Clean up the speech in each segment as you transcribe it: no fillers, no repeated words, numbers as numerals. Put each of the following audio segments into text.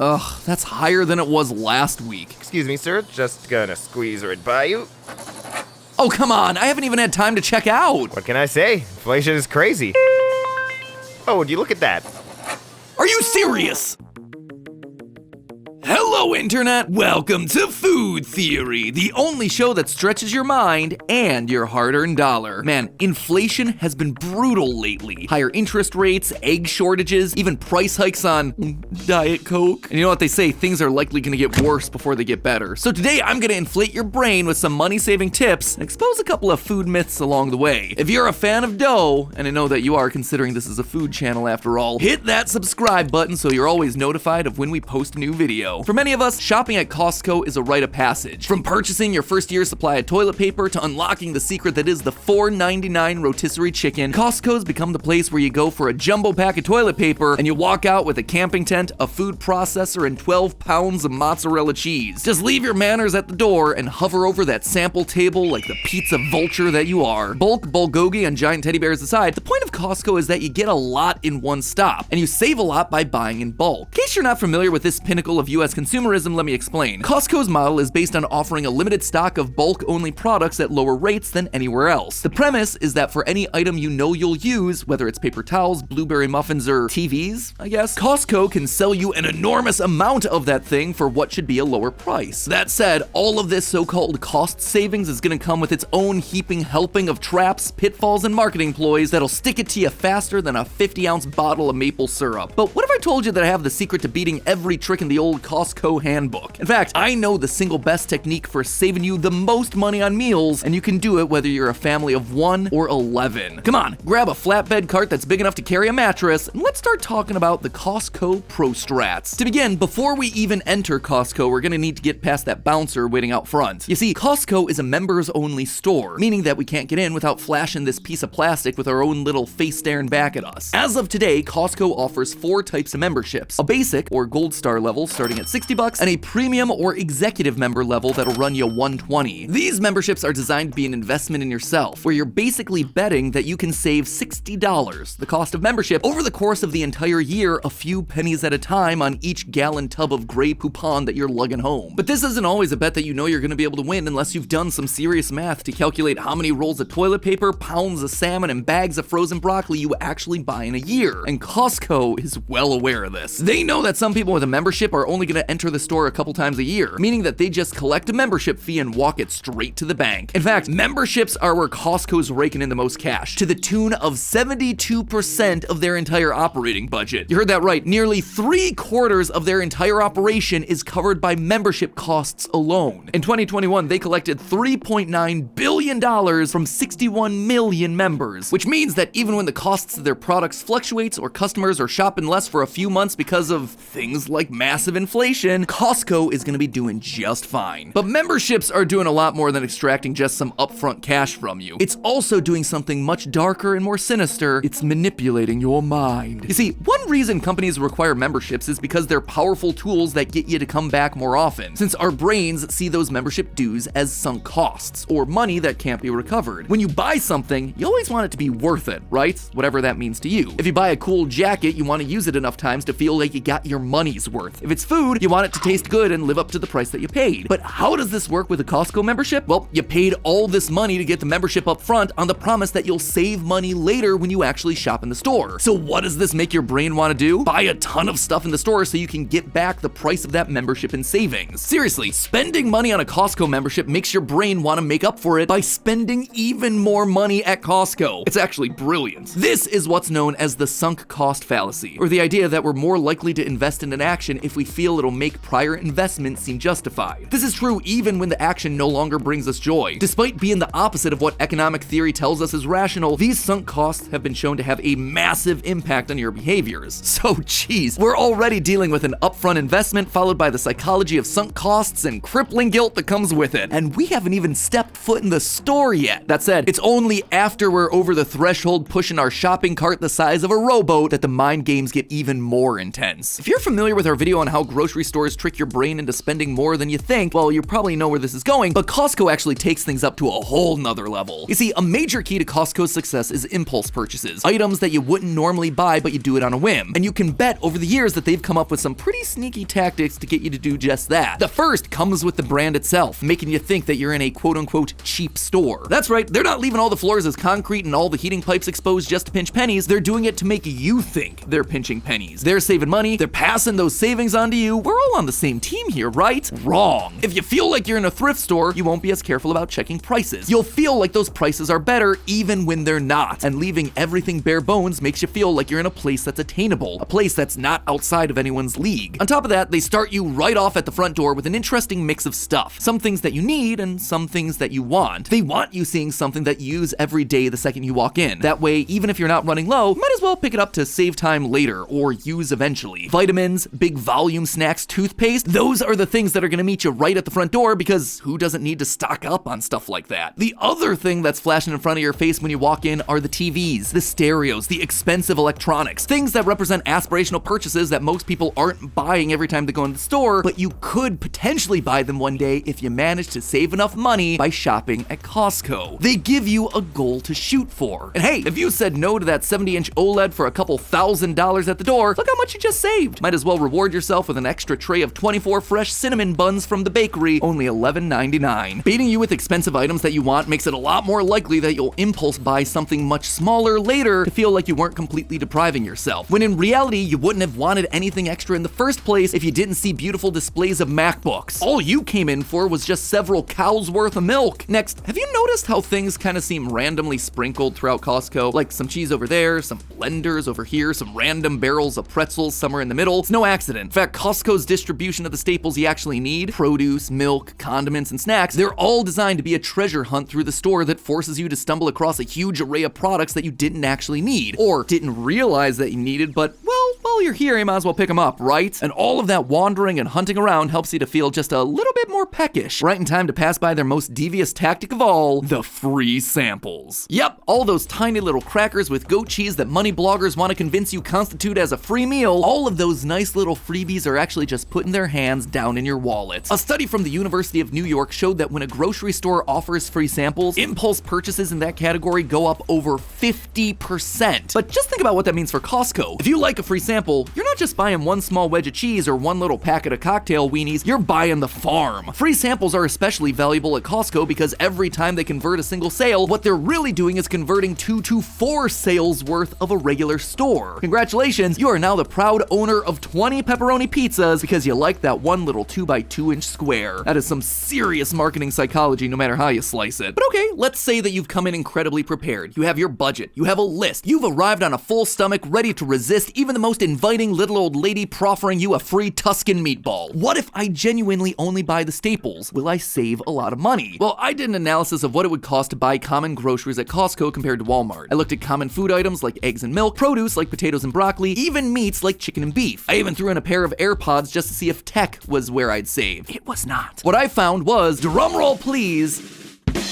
Ugh, that's higher than it was last week. Excuse me, sir, just gonna squeeze right by you. Oh, come on, I haven't even had time to check out. What can I say? Inflation is crazy. Oh, would you look at that? Are you serious? Hello, Internet! Welcome to Food Theory, the only show that stretches your mind and your hard-earned dollar. Man, inflation has been brutal lately. Higher interest rates, egg shortages, even price hikes on Diet Coke. And you know what they say, things are likely gonna get worse before they get better. So today I'm gonna inflate your brain with some money-saving tips and expose a couple of food myths along the way. If you're a fan of dough, and I know that you are considering this is a food channel after all, hit that subscribe button so you're always notified of when we post a new video. For many of us, shopping at Costco is a rite of passage. From purchasing your first year's supply of toilet paper to unlocking the secret that is the $4.99 rotisserie chicken, Costco's become the place where you go for a jumbo pack of toilet paper and you walk out with a camping tent, a food processor, and 12 pounds of mozzarella cheese. Just leave your manners at the door and hover over that sample table like the pizza vulture that you are. Bulk, bulgogi, and giant teddy bears aside, the point of Costco is that you get a lot in one stop, and you save a lot by buying in bulk. In case you're not familiar with this pinnacle of US consumerism, let me explain. Costco's model is based on offering a limited stock of bulk-only products at lower rates than anywhere else. The premise is that for any item you know you'll use, whether it's paper towels, blueberry muffins, or TVs, I guess, Costco can sell you an enormous amount of that thing for what should be a lower price. That said, all of this so-called cost savings is gonna come with its own heaping helping of traps, pitfalls, and marketing ploys that'll stick it to you faster than a 50-ounce bottle of maple syrup. But what if I told you that I have the secret to beating every trick in the old Costco handbook? In fact, I know the single best technique for saving you the most money on meals, and you can do it whether you're a family of 1 or 11. Come on, grab a flatbed cart that's big enough to carry a mattress, and let's start talking about the Costco Pro Strats. To begin, before we even enter Costco, we're gonna need to get past that bouncer waiting out front. You see, Costco is a members-only store, meaning that we can't get in without flashing this piece of plastic with our own little face staring back at us. As of today, Costco offers 4 types of memberships: a basic or gold star level starting at $60, and a premium or executive member level that'll run you $120. These memberships are designed to be an investment in yourself, where you're basically betting that you can save $60, the cost of membership, over the course of the entire year, a few pennies at a time on each gallon tub of gray poupon that you're lugging home. But this isn't always a bet that you know you're gonna be able to win unless you've done some serious math to calculate how many rolls of toilet paper, pounds of salmon, and bags of frozen broccoli you actually buy in a year. And Costco is well aware of this. They know that some people with a membership are only gonna enter the store a couple times a year, meaning that they just collect a membership fee and walk it straight to the bank. In fact, memberships are where Costco's raking in the most cash, to the tune of 72% of their entire operating budget. You heard that right, nearly 3/4 of their entire operation is covered by membership costs alone. In 2021, they collected $3.9 billion from 61 million members, which means that even when the costs of their products fluctuates or customers are shopping less for a few months because of things like massive inflation, Costco is gonna be doing just fine. But memberships are doing a lot more than extracting just some upfront cash from you. It's also doing something much darker and more sinister. It's manipulating your mind. You see, one reason companies require memberships is because they're powerful tools that get you to come back more often, since our brains see those membership dues as sunk costs, or money that can't be recovered. When you buy something, you always want it to be worth it, right? Whatever that means to you. If you buy a cool jacket, you want to use it enough times to feel like you got your money's worth. If it's food, you want it to taste good and live up to the price that you paid. But how does this work with a Costco membership? Well, you paid all this money to get the membership up front on the promise that you'll save money later when you actually shop in the store. So what does this make your brain want to do? Buy a ton of stuff in the store so you can get back the price of that membership in savings. Seriously, spending money on a Costco membership makes your brain want to make up for it by spending even more money at Costco. It's actually brilliant. This is what's known as the sunk cost fallacy, or the idea that we're more likely to invest in an action if we feel it'll make prior investments seem justified. This is true even when the action no longer brings us joy. Despite being the opposite of what economic theory tells us is rational, these sunk costs have been shown to have a massive impact on your behaviors. So geez, we're already dealing with an upfront investment followed by the psychology of sunk costs and crippling guilt that comes with it. And we haven't even stepped foot in the store yet. That said, it's only after we're over the threshold pushing our shopping cart the size of a rowboat that the mind games get even more intense. If you're familiar with our video on how grocery stores trick your brain into spending more than you think, well, you probably know where this is going, but Costco actually takes things up to a whole nother level. You see, a major key to Costco's success is impulse purchases, items that you wouldn't normally buy, but you do it on a whim. And you can bet over the years that they've come up with some pretty sneaky tactics to get you to do just that. The first comes with the brand itself, making you think that you're in a quote-unquote cheap store. That's right, they're not leaving all the floors as concrete and all the heating pipes exposed just to pinch pennies. They're doing it to make you think they're pinching pennies. They're saving money, they're passing those savings on to you. We're all on the same team here, right? Wrong. If you feel like you're in a thrift store, you won't be as careful about checking prices. You'll feel like those prices are better even when they're not. And leaving everything bare bones makes you feel like you're in a place that's attainable, a place that's not outside of anyone's league. On top of that, they start you right off at the front door with an interesting mix of stuff. Some things that you need and some things that you want. They want you seeing something that you use every day the second you walk in. That way, even if you're not running low, you might as well pick it up to save time later or use eventually. Vitamins, big volume snacks, toothpaste, those are the things that are gonna meet you right at the front door because who doesn't need to stock up on stuff like that? The other thing that's flashing in front of your face when you walk in are the TVs, the stereos, the expensive electronics, things that represent aspirational purchases that most people aren't buying every time they go in the store, but you could potentially buy them one day if you manage to save enough money by shopping at Costco. They give you a goal to shoot for. And hey, if you said no to that 70-inch OLED for a couple $1,000s at the door, look how much you just saved. Might as well reward yourself with an extra tray of 24 fresh cinnamon buns from the bakery, only $11.99. Baiting you with expensive items that you want makes it a lot more likely that you'll impulse buy something much smaller later to feel like you weren't completely depriving yourself, when in reality you wouldn't have wanted anything extra in the first place if you didn't see beautiful displays of MacBooks. All you came in for was just several cows worth of milk. Next, have you noticed how things kind of seem randomly sprinkled throughout Costco? Like some cheese over there, some blenders over here, some random barrels of pretzels somewhere in the middle. It's no accident. In fact, Costco's distribution of the staples you actually need, produce, milk, condiments, and snacks, they're all designed to be a treasure hunt through the store that forces you to stumble across a huge array of products that you didn't actually need, or didn't realize that you needed, but well, while you're here, you might as well pick them up, right? And all of that wandering and hunting around helps you to feel just a little bit more peckish, right in time to pass by their most devious tactic of all, the free samples. Yep, all those tiny little crackers with goat cheese that money bloggers want to convince you constitute as a free meal, all of those nice little freebies are actually just putting their hands down in your wallet. A study from the University of New York showed that when a grocery store offers free samples, impulse purchases in that category go up over 50%. But just think about what that means for Costco. If you like a free sample, you're not just buying one small wedge of cheese or one little packet of cocktail weenies, you're buying the farm. Free samples are especially valuable at Costco because every time they convert a single sale, what they're really doing is converting 2 to 4 sales worth of a regular store. Congratulations, you are now the proud owner of 20 pepperoni pizzas because you like that one little 2x2-inch square. That is some serious marketing psychology no matter how you slice it. But okay, let's say that you've come in incredibly prepared. You have your budget, you have a list, you've arrived on a full stomach ready to resist even the most inviting little old lady proffering you a free Tuscan meatball. What if I genuinely only buy the staples? Will I save a lot of money? Well, I did an analysis of what it would cost to buy common groceries at Costco compared to Walmart. I looked at common food items like eggs and milk, produce like potatoes and broccoli, even meats like chicken and beef. I even threw in a pair of AirPods just to see if tech was where I'd save. It was not. What I found was, drumroll please,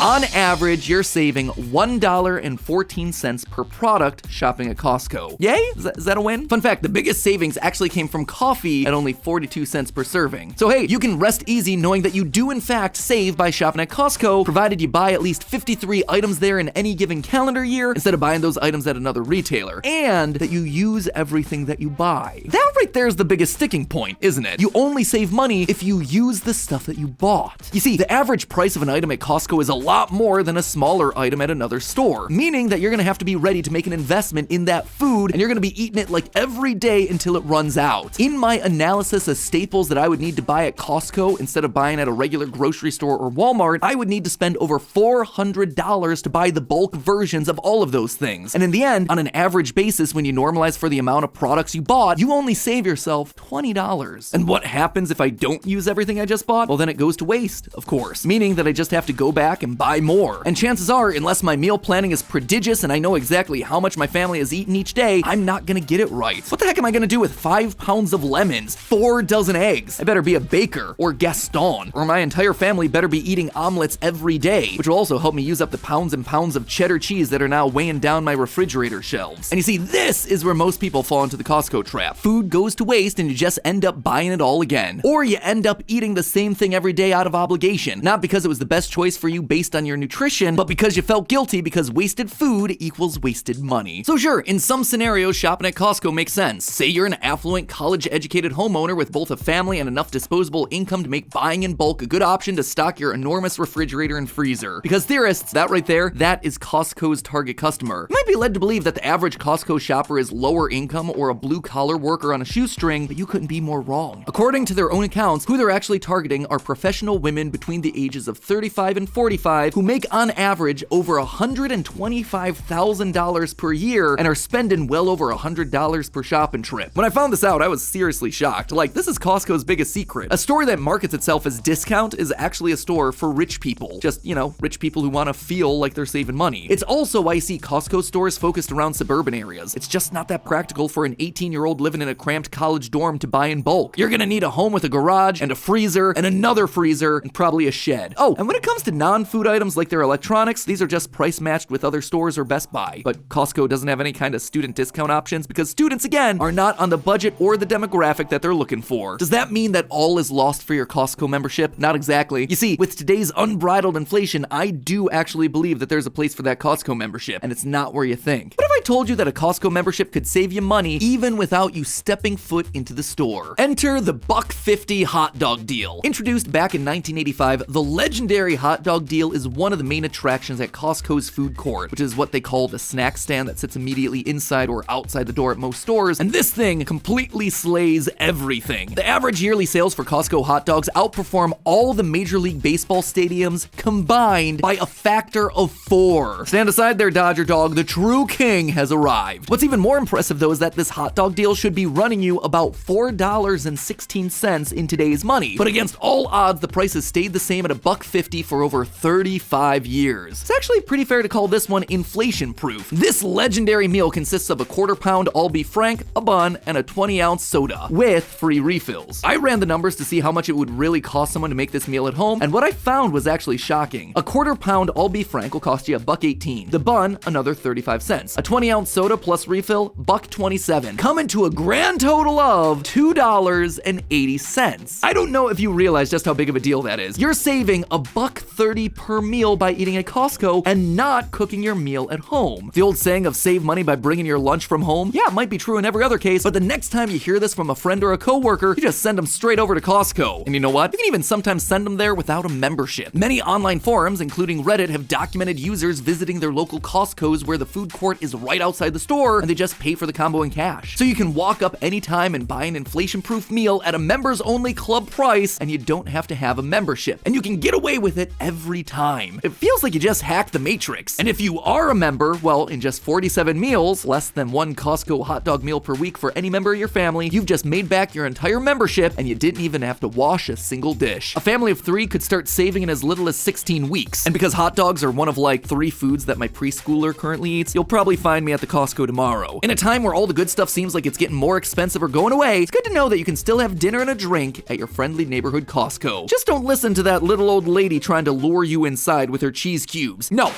on average, you're saving $1.14 per product shopping at Costco. Yay? Is that a win? Fun fact, the biggest savings actually came from coffee at only 42 cents per serving. So hey, you can rest easy knowing that you do in fact save by shopping at Costco, provided you buy at least 53 items there in any given calendar year instead of buying those items at another retailer, and that you use everything that you buy. That right there is the biggest sticking point, isn't it? You only save money if you use the stuff that you bought. You see, the average price of an item at Costco is a lot more than a smaller item at another store, meaning that you're gonna have to be ready to make an investment in that food and you're gonna be eating it like every day until it runs out. In my analysis of staples that I would need to buy at Costco instead of buying at a regular grocery store or Walmart, I would need to spend over $400 to buy the bulk versions of all of those things. And in the end, on an average basis, when you normalize for the amount of products you bought, you only save yourself $20. And what happens if I don't use everything I just bought? Well, then it goes to waste, of course, meaning that I just have to go back and buy more. And chances are, unless my meal planning is prodigious and I know exactly how much my family has eaten each day, I'm not gonna get it right. What the heck am I gonna do with 5 pounds of lemons, 4 dozen eggs? I better be a baker or Gaston, or my entire family better be eating omelets every day, which will also help me use up the pounds and pounds of cheddar cheese that are now weighing down my refrigerator shelves. And you see, this is where most people fall into the Costco trap. Food goes to waste and you just end up buying it all again. Or you end up eating the same thing every day out of obligation, not because it was the best choice for you based on your nutrition, but because you felt guilty because wasted food equals wasted money. So sure, in some scenarios, shopping at Costco makes sense. Say you're an affluent, college-educated homeowner with both a family and enough disposable income to make buying in bulk a good option to stock your enormous refrigerator and freezer. Because theorists, that right there, that is Costco's target customer. You might be led to believe that the average Costco shopper is lower income or a blue-collar worker on a shoestring, but you couldn't be more wrong. According to their own accounts, who they're actually targeting are professional women between the ages of 35 and 45 who make on average over $125,000 per year and are spending well over $100 per shopping trip. When I found this out, I was seriously shocked. Like, this is Costco's biggest secret. A store that markets itself as discount is actually a store for rich people. Just, you know, rich people who want to feel like they're saving money. It's also why you see Costco stores focused around suburban areas. It's just not that practical for an 18-year-old living in a cramped college dorm to buy in bulk. You're gonna need a home with a garage and a freezer and another freezer and probably a shed. Oh, and when it comes to non-food items like their electronics, these are just price matched with other stores or Best Buy. But Costco doesn't have any kind of student discount options because students, again, are not on the budget or the demographic that they're looking for. Does that mean that all is lost for your Costco membership? Not exactly. You see, with today's unbridled inflation, I do actually believe that there's a place for that Costco membership, and it's not where you think. What if I told you that a Costco membership could save you money even without you stepping foot into the store? Enter the $1.50 hot dog deal. Introduced back in 1985, the legendary hot dog deal is one of the main attractions at Costco's food court, which is what they call the snack stand that sits immediately inside or outside the door at most stores, and this thing completely slays everything. The average yearly sales for Costco hot dogs outperform all the Major League Baseball stadiums combined by a factor of 4. Stand aside there, Dodger dog, the true king has arrived. What's even more impressive though is that this hot dog deal should be running you about $4.16 in today's money, but against all odds, the price has stayed the same at $1.50 for over 35 years. It's actually pretty fair to call this one inflation-proof. This legendary meal consists of a quarter-pound all-beef frank, a bun, and a 20-ounce soda, with free refills. I ran the numbers to see how much it would really cost someone to make this meal at home, and what I found was actually shocking. A quarter-pound all-beef frank will cost you $1.18. The bun, another 35 cents. A 20-ounce soda plus refill, $1.27. Coming to a grand total of $2.80. I don't know if you realize just how big of a deal that is. You're saving $1.30 per meal by eating at Costco and not cooking your meal at home. The old saying of save money by bringing your lunch from home, yeah, it might be true in every other case, but the next time you hear this from a friend or a coworker, you just send them straight over to Costco. And you know what? You can even sometimes send them there without a membership. Many online forums, including Reddit, have documented users visiting their local Costco's where the food court is right outside the store and they just pay for the combo in cash. So you can walk up anytime and buy an inflation-proof meal at a members-only club price and you don't have to have a membership. And you can get away with it every time. It feels like you just hacked the Matrix. And if you are a member, well, in just 47 meals, less than one Costco hot dog meal per week for any member of your family, you've just made back your entire membership and you didn't even have to wash a single dish. A family of 3 could start saving in as little as 16 weeks. And because hot dogs are one of like 3 foods that my preschooler currently eats, you'll probably find me at the Costco tomorrow. In a time where all the good stuff seems like it's getting more expensive or going away, it's good to know that you can still have dinner and a drink at your friendly neighborhood Costco. Just don't listen to that little old lady trying to lure you inside with her cheese cubes. No,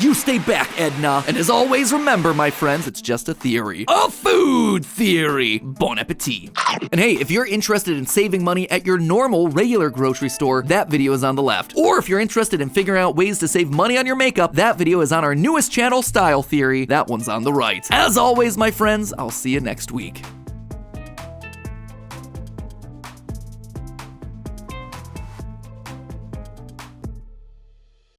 you stay back, Edna. And as always, remember, my friends, it's just a theory. A food theory. Bon appetit. And hey, if you're interested in saving money at your normal, regular grocery store, that video is on the left. Or if you're interested in figuring out ways to save money on your makeup, that video is on our newest channel, Style Theory. That one's on the right. As always, my friends, I'll see you next week.